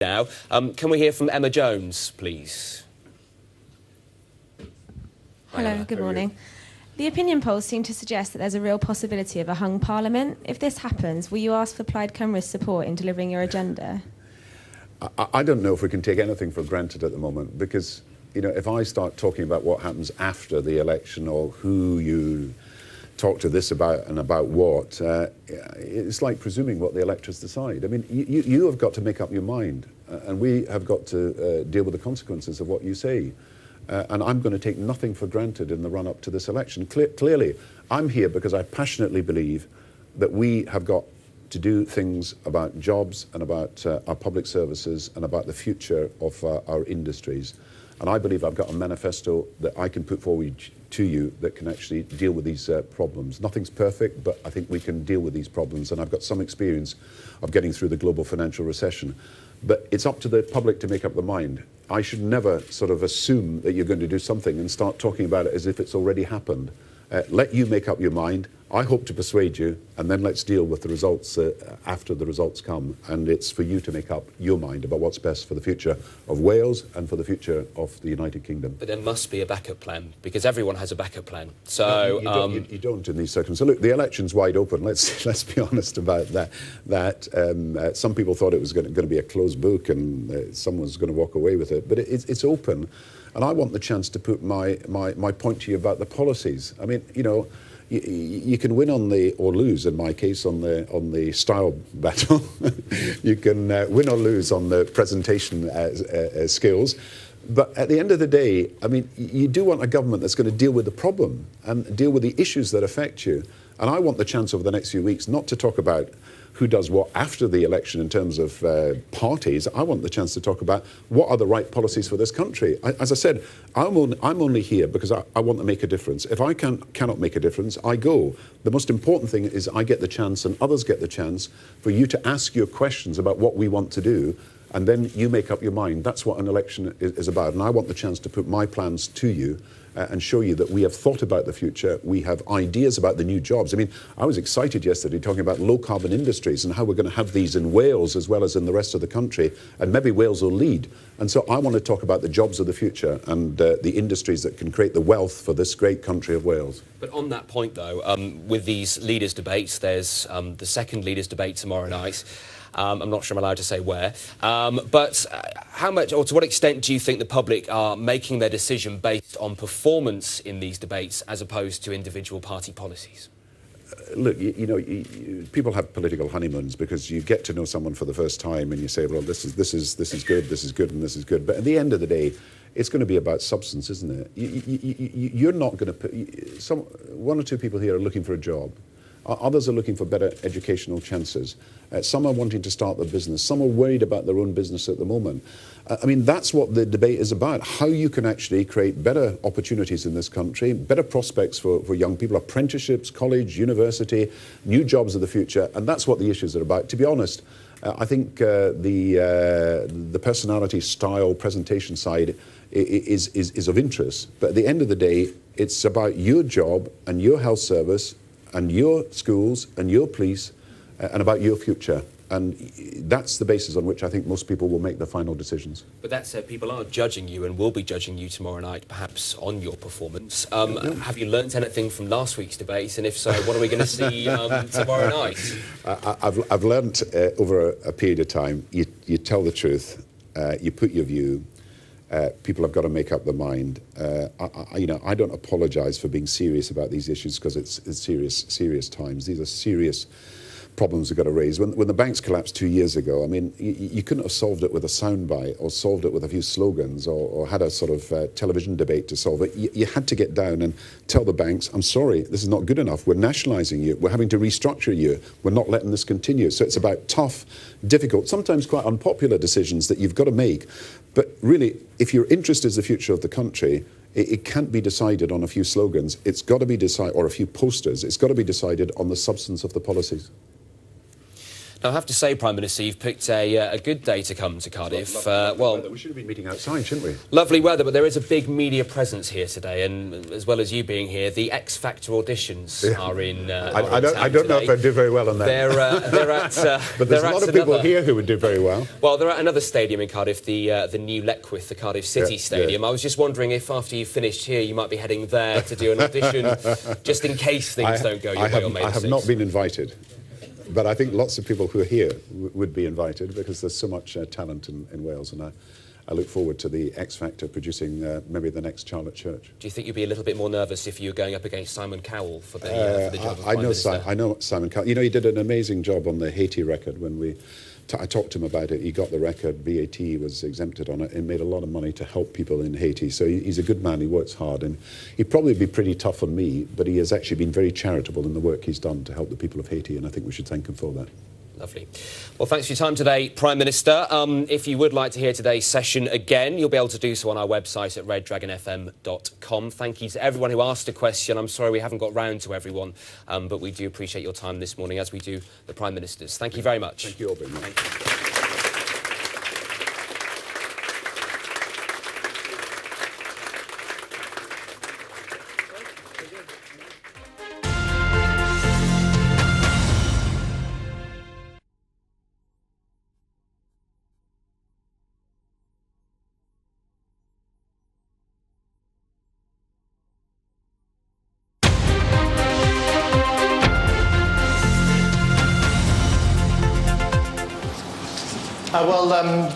now. Can we hear from Emma Jones, please? Hello, good morning. The opinion polls seem to suggest that there's a real possibility of a hung parliament. If this happens, will you ask for Plaid Cymru's support in delivering your agenda? I don't know if we can take anything for granted at the moment, because, you know, if I start talking about what happens after the election or who you talk to this about and about what, it's like presuming what the electors decide. I mean, you have got to make up your mind, and we have got to deal with the consequences of what you say. And I'm going to take nothing for granted in the run-up to this election. Clearly, I'm here because I passionately believe that we have got to do things about jobs and about our public services and about the future of our industries. And I believe I've got a manifesto that I can put forward to you that can actually deal with these problems. Nothing's perfect, but I think we can deal with these problems. And I've got some experience of getting through the global financial recession. But it's up to the public to make up their mind. I should never sort of assume that you're going to do something and start talking about it as if it's already happened. Let you make up your mind. I hope to persuade you, and then let's deal with the results after the results come. And it's for you to make up your mind about what's best for the future of Wales and for the future of the United Kingdom. But there must be a backup plan, because everyone has a backup plan. So no, you don't in these circumstances. So look, the election's wide open. Let's be honest about that. Some people thought it was going to be a closed book and someone was going to walk away with it, but it's open. And I want the chance to put my point to you about the policies. I mean, you know, you can win or lose, in my case, on the style battle. You can win or lose on the presentation skills. But at the end of the day, I mean, you do want a government that's going to deal with the problem and deal with the issues that affect you. And I want the chance over the next few weeks not to talk about who does what after the election in terms of parties. I want the chance to talk about what are the right policies for this country. As I said, I'm only here because I want to make a difference. If I cannot make a difference, I go. The most important thing is I get the chance and others get the chance for you to ask your questions about what we want to do, and then you make up your mind. That's what an election is about. And I want the chance to put my plans to you and show you that we have thought about the future. We have ideas about the new jobs. I mean, I was excited yesterday talking about low carbon industries and how we're going to have these in Wales as well as in the rest of the country. And maybe Wales will lead. And so I want to talk about the jobs of the future and the industries that can create the wealth for this great country of Wales. But on that point, though, with these leaders' debates, there's the second leaders' debate tomorrow night. I'm not sure I'm allowed to say where. But how much, or to what extent do you think the public are making their decision based on performance in these debates as opposed to individual party policies? Look, you know, people have political honeymoons because you get to know someone for the first time and you say, well, this is good, this is good, and this is good. But at the end of the day, it's going to be about substance, isn't it? You're not going to put... One or two people here are looking for a job. Others are looking for better educational chances. Some are wanting to start their business. Some are worried about their own business at the moment. I mean, that's what the debate is about, how you can actually create better opportunities in this country, better prospects for young people, apprenticeships, college, university, new jobs of the future, and that's what the issues are about. To be honest, I think the personality, style, presentation side is of interest, but at the end of the day, it's about your job and your health service and your schools and your police and about your future. And that's the basis on which I think most people will make their final decisions. But that said, people are judging you and will be judging you tomorrow night, perhaps on your performance. Have you learnt anything from last week's debate? And if so, what are we going to see tomorrow night? I've learnt over a period of time, you tell the truth, you put your view, people have got to make up their mind. You know, I don't apologise for being serious about these issues because it's serious times. These are serious problems we've got to raise. When the banks collapsed 2 years ago, I mean, you couldn't have solved it with a soundbite or solved it with a few slogans or had a sort of television debate to solve it. You had to get down and tell the banks, I'm sorry, this is not good enough. We're nationalising you. We're having to restructure you. We're not letting this continue. So it's about tough, difficult, sometimes quite unpopular decisions that you've got to make. But really, if your interest is the future of the country, it can't be decided on a few slogans. It's got to be decided, or a few posters. It's got to be decided on the substance of the policies. Now, I have to say, Prime Minister, you've picked a good day to come to Cardiff. Well, we should have been meeting outside, shouldn't we? lovely weather, but there is a big media presence here today, and as well as you being here, the X Factor auditions are in. I don't know if I'd do very well on that. They're at. But there's a lot of people here who would do very well. Well, they're at another stadium in Cardiff, the new Leckwith, the Cardiff City Stadium. I was just wondering if after you finished here, you might be heading there to do an audition, just in case things don't go your way on May the 6th. I have not been invited. But I think lots of people who are here would be invited because there's so much talent in Wales, and I look forward to the X Factor producing maybe the next Charlotte Church. Do you think you'd be a little bit more nervous if you were going up against Simon Cowell for the job of Prime Minister? I know Simon Cowell. You know, he did an amazing job on the Haiti record when I talked to him about it. He got the record, VAT was exempted on it, and made a lot of money to help people in Haiti. So he's a good man, he works hard, and he'd probably be pretty tough on me, but he has actually been very charitable in the work he's done to help the people of Haiti, and I think we should thank him for that. Lovely. Well, thanks for your time today, Prime Minister. If you would like to hear today's session again, you'll be able to do so on our website at reddragonfm.com. Thank you to everyone who asked a question. I'm sorry we haven't got round to everyone, but we do appreciate your time this morning, as we do the Prime Minister's. Thank you very much. Thank you all very much. Thank you.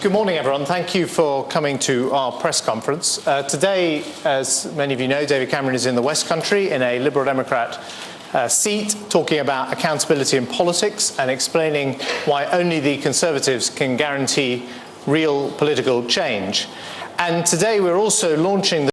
Good morning, everyone. Thank you for coming to our press conference. Today, as many of you know, David Cameron is in the West Country in a Liberal Democrat seat, talking about accountability in politics and explaining why only the Conservatives can guarantee real political change. And today we're also launching